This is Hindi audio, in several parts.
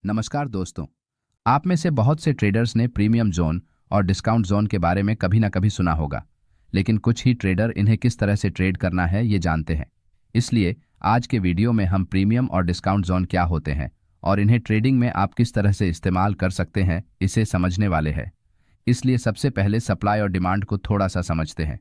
नमस्कार दोस्तों। आप में से बहुत से ट्रेडर्स ने प्रीमियम जोन और डिस्काउंट जोन के बारे में कभी ना कभी सुना होगा, लेकिन कुछ ही ट्रेडर इन्हें किस तरह से ट्रेड करना है ये जानते हैं। इसलिए आज के वीडियो में हम प्रीमियम और डिस्काउंट जोन क्या होते हैं और इन्हें ट्रेडिंग में आप किस तरह से इस्तेमाल कर सकते हैं इसे समझने वाले हैं। इसलिए सबसे पहले सप्लाई और डिमांड को थोड़ा सा समझते हैं।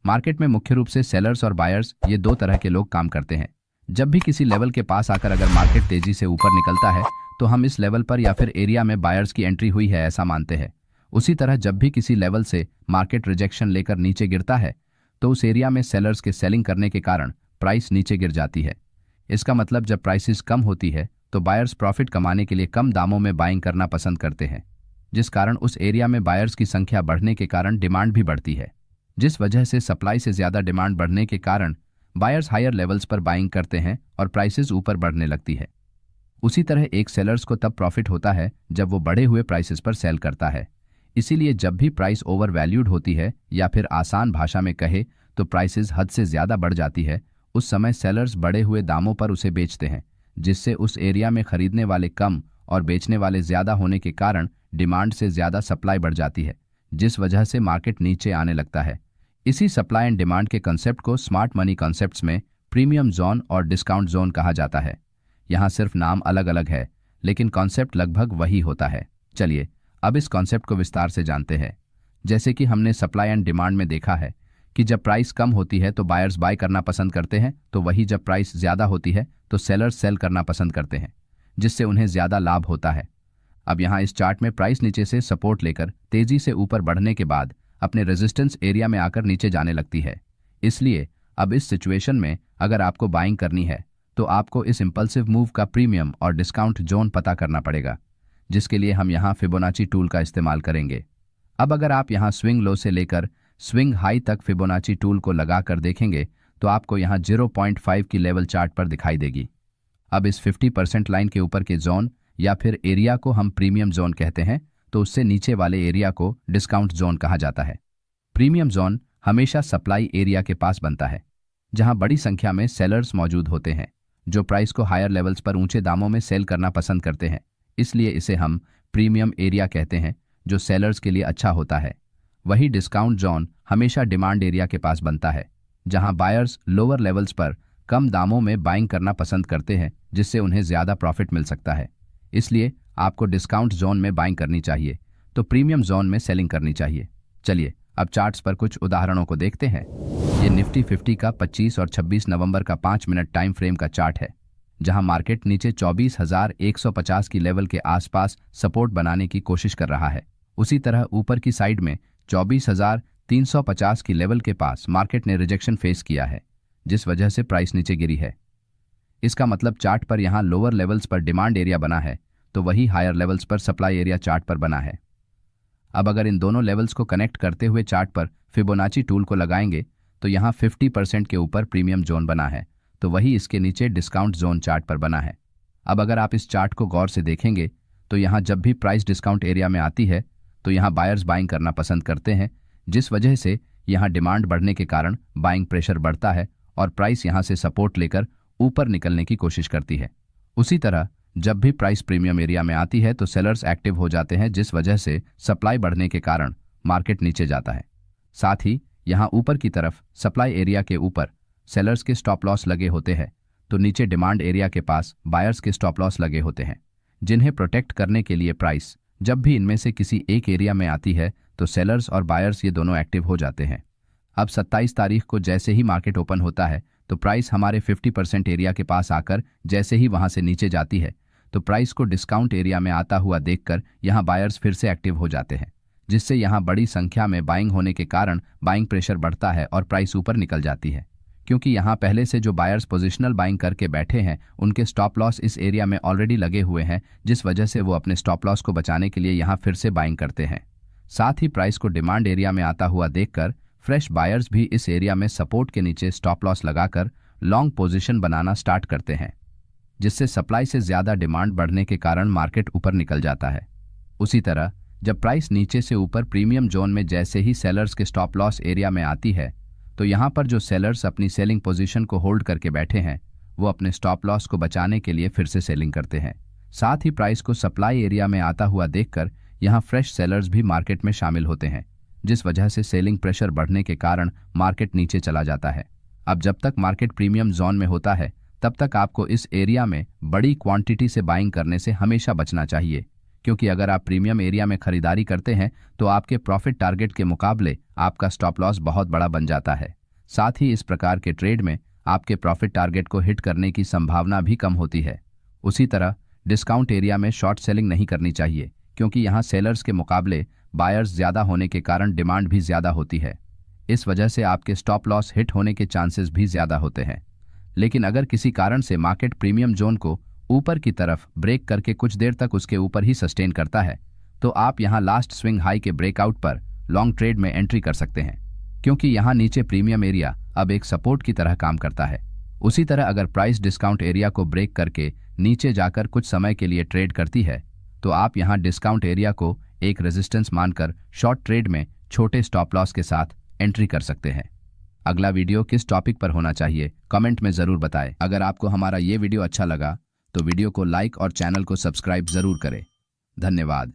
मार्केट में मुख्य रूप से सेलर्स और बायर्स ये दो तरह के लोग काम करते हैं। जब भी किसी लेवल के पास आकर अगर मार्केट तेजी से ऊपर निकलता है तो हम इस लेवल पर या फिर एरिया में बायर्स की एंट्री हुई है ऐसा मानते हैं। उसी तरह जब भी किसी लेवल से मार्केट रिजेक्शन लेकर नीचे गिरता है तो उस एरिया में सेलर्स के सेलिंग करने के कारण प्राइस नीचे गिर जाती है। इसका मतलब जब प्राइसेस कम होती है तो बायर्स प्रॉफिट कमाने के लिए कम दामों में बाइंग करना पसंद करते हैं, जिस कारण उस एरिया में बायर्स की संख्या बढ़ने के कारण डिमांड भी बढ़ती है, जिस वजह से सप्लाई से ज्यादा डिमांड बढ़ने के कारण बायर्स हायर लेवल्स पर बाइंग करते हैं और प्राइसेस ऊपर बढ़ने लगती है। उसी तरह एक सेलर्स को तब प्रॉफिट होता है जब वो बढ़े हुए प्राइसेस पर सेल करता है। इसीलिए जब भी प्राइस ओवर वैल्यूड होती है या फिर आसान भाषा में कहे तो प्राइसेस हद से ज्यादा बढ़ जाती है, उस समय सेलर्स बढ़े हुए दामों पर उसे बेचते हैं, जिससे उस एरिया में खरीदने वाले कम और बेचने वाले ज्यादा होने के कारण डिमांड से ज्यादा सप्लाई बढ़ जाती है, जिस वजह से मार्केट नीचे आने लगता है। इसी सप्लाई एंड डिमांड के कंसेप्ट को स्मार्ट मनी कॉन्सेप्ट्स में प्रीमियम जोन और डिस्काउंट जोन कहा जाता है। यहाँ सिर्फ नाम अलग अलग है लेकिन कॉन्सेप्ट लगभग वही होता है। चलिए अब इस कॉन्सेप्ट को विस्तार से जानते हैं। जैसे कि हमने सप्लाई एंड डिमांड में देखा है कि जब प्राइस कम होती है तो बायर्स बाय करना पसंद करते हैं, तो वही जब प्राइस ज्यादा होती है तो सेलर्स सेल करना पसंद करते हैं, जिससे उन्हें ज्यादा लाभ होता है। अब यहाँ इस चार्ट में प्राइस नीचे से सपोर्ट लेकर तेजी से ऊपर बढ़ने के बाद अपने रेजिस्टेंस एरिया में आकर नीचे जाने लगती है। इसलिए अब इस सिचुएशन में अगर आपको बाइंग करनी है तो आपको इस इंपल्सिव मूव का प्रीमियम और डिस्काउंट जोन पता करना पड़ेगा, जिसके लिए हम यहाँ फिबोनाची टूल का इस्तेमाल करेंगे। अब अगर आप यहाँ स्विंग लो से लेकर स्विंग हाई तक फिबोनाची टूल को लगाकर देखेंगे तो आपको यहाँ 0.5 की लेवल चार्ट पर दिखाई देगी। अब इस 50% लाइन के ऊपर के जोन या फिर एरिया को हम प्रीमियम जोन कहते हैं, तो उससे नीचे वाले एरिया को डिस्काउंट जोन कहा जाता है। प्रीमियम जोन हमेशा सप्लाई एरिया के पास बनता है, जहां बड़ी संख्या में सेलर्स मौजूद होते हैं जो प्राइस को हायर लेवल्स पर ऊंचे दामों में सेल करना पसंद करते हैं। इसलिए इसे हम प्रीमियम एरिया कहते हैं, जो सेलर्स के लिए अच्छा होता है। वही डिस्काउंट जोन हमेशा डिमांड एरिया के पास बनता है, जहां बायर्स लोअर लेवल्स पर कम दामों में बाइंग करना पसंद करते हैं, जिससे उन्हें ज्यादा प्रॉफिट मिल सकता है। इसलिए आपको डिस्काउंट जोन में बाइंग करनी चाहिए तो प्रीमियम जोन में सेलिंग करनी चाहिए। चलिए अब चार्ट्स पर कुछ उदाहरणों को देखते हैं। ये निफ्टी 50 का 25 और 26 नवंबर का 5 मिनट टाइम फ्रेम का चार्ट है, जहां मार्केट नीचे 24,150 की लेवल के आसपास सपोर्ट बनाने की कोशिश कर रहा है। उसी तरह ऊपर की साइड में 24,350 की लेवल के पास मार्केट ने रिजेक्शन फेस किया है, जिस वजह से प्राइस नीचे गिरी है। इसका मतलब चार्ट पर यहाँ लोअर लेवल्स पर डिमांड एरिया बना है तो वही हायर लेवल्स पर सप्लाई एरिया चार्ट पर बना है। अब अगर इन दोनों लेवल्स को कनेक्ट करते हुए चार्ट पर फिबोनाची टूल को लगाएंगे तो यहाँ 50% के ऊपर प्रीमियम जोन बना है, तो वही इसके नीचे डिस्काउंट जोन चार्ट पर बना है। अब अगर आप इस चार्ट को गौर से देखेंगे तो यहाँ जब भी प्राइस डिस्काउंट एरिया में आती है तो यहाँ बायर्स बाइंग करना पसंद करते हैं, जिस वजह से यहाँ डिमांड बढ़ने के कारण बाइंग प्रेशर बढ़ता है और प्राइस यहाँ से सपोर्ट लेकर ऊपर निकलने की कोशिश करती है। उसी तरह जब भी प्राइस प्रीमियम एरिया में आती है तो सेलर्स एक्टिव हो जाते हैं, जिस वजह से सप्लाई बढ़ने के कारण मार्केट नीचे जाता है। साथ ही यहाँ ऊपर की तरफ सप्लाई एरिया के ऊपर सेलर्स के स्टॉप लॉस लगे होते हैं, तो नीचे डिमांड एरिया के पास बायर्स के स्टॉप लॉस लगे होते हैं, जिन्हें प्रोटेक्ट करने के लिए प्राइस जब भी इनमें से किसी एक एरिया में आती है तो सेलर्स और बायर्स ये दोनों एक्टिव हो जाते हैं। अब 27 तारीख को जैसे ही मार्केट ओपन होता है तो प्राइस हमारे 50% एरिया के पास आकर जैसे ही वहां से नीचे जाती है तो प्राइस को डिस्काउंट एरिया में आता हुआ देखकर यहाँ बायर्स फिर से एक्टिव हो जाते हैं, जिससे यहाँ बड़ी संख्या में बाइंग होने के कारण बाइंग प्रेशर बढ़ता है और प्राइस ऊपर निकल जाती है। क्योंकि यहाँ पहले से जो बायर्स पोजिशनल बाइंग करके बैठे हैं उनके स्टॉप लॉस इस एरिया में ऑलरेडी लगे हुए हैं, जिस वजह से वो अपने स्टॉप लॉस को बचाने के लिए यहाँ फिर से बाइंग करते हैं। साथ ही प्राइस को डिमांड एरिया में आता हुआ देखकर फ्रेश बायर्स भी इस एरिया में सपोर्ट के नीचे स्टॉप लॉस लगाकर लॉन्ग पोजीशन बनाना स्टार्ट करते हैं, जिससे सप्लाई से ज्यादा डिमांड बढ़ने के कारण मार्केट ऊपर निकल जाता है। उसी तरह जब प्राइस नीचे से ऊपर प्रीमियम जोन में जैसे ही सेलर्स के स्टॉप लॉस एरिया में आती है तो यहाँ पर जो सेलर्स अपनी सेलिंग पोजीशन को होल्ड करके बैठे हैं वो अपने स्टॉप लॉस को बचाने के लिए फिर से सेलिंग करते हैं, साथ ही प्राइस को सप्लाई एरिया में आता हुआ देखकर यहाँ फ्रेश सेलर्स भी मार्केट में शामिल होते हैं, जिस वजह से सेलिंग प्रेशर बढ़ने के कारण मार्केट नीचे चला जाता है। अब जब तक मार्केट प्रीमियम जोन में होता है तब तक आपको इस एरिया में बड़ी क्वांटिटी से बाइंग करने से हमेशा बचना चाहिए, क्योंकि अगर आप प्रीमियम एरिया में खरीदारी करते हैं तो आपके प्रॉफिट टारगेट के मुकाबले आपका स्टॉप लॉस बहुत बड़ा बन जाता है। साथ ही इस प्रकार के ट्रेड में आपके प्रॉफिट टारगेट को हिट करने की संभावना भी कम होती है। उसी तरह डिस्काउंट एरिया में शॉर्ट सेलिंग नहीं करनी चाहिए, क्योंकि यहाँ सेलर्स के मुकाबले बायर्स ज़्यादा होने के कारण डिमांड भी ज़्यादा होती है। इस वजह से आपके स्टॉप लॉस हिट होने के चांसेस भी ज़्यादा होते हैं। लेकिन अगर किसी कारण से मार्केट प्रीमियम जोन को ऊपर की तरफ ब्रेक करके कुछ देर तक उसके ऊपर ही सस्टेन करता है तो आप यहां लास्ट स्विंग हाई के ब्रेकआउट पर लॉन्ग ट्रेड में एंट्री कर सकते हैं, क्योंकि यहां नीचे प्रीमियम एरिया अब एक सपोर्ट की तरह काम करता है। उसी तरह अगर प्राइस डिस्काउंट एरिया को ब्रेक करके नीचे जाकर कुछ समय के लिए ट्रेड करती है तो आप यहां डिस्काउंट एरिया को एक रेजिस्टेंस मानकर शॉर्ट ट्रेड में छोटे स्टॉप लॉस के साथ एंट्री कर सकते हैं। अगला वीडियो किस टॉपिक पर होना चाहिए कमेंट में ज़रूर बताएं। अगर आपको हमारा ये वीडियो अच्छा लगा तो वीडियो को लाइक और चैनल को सब्सक्राइब ज़रूर करें। धन्यवाद।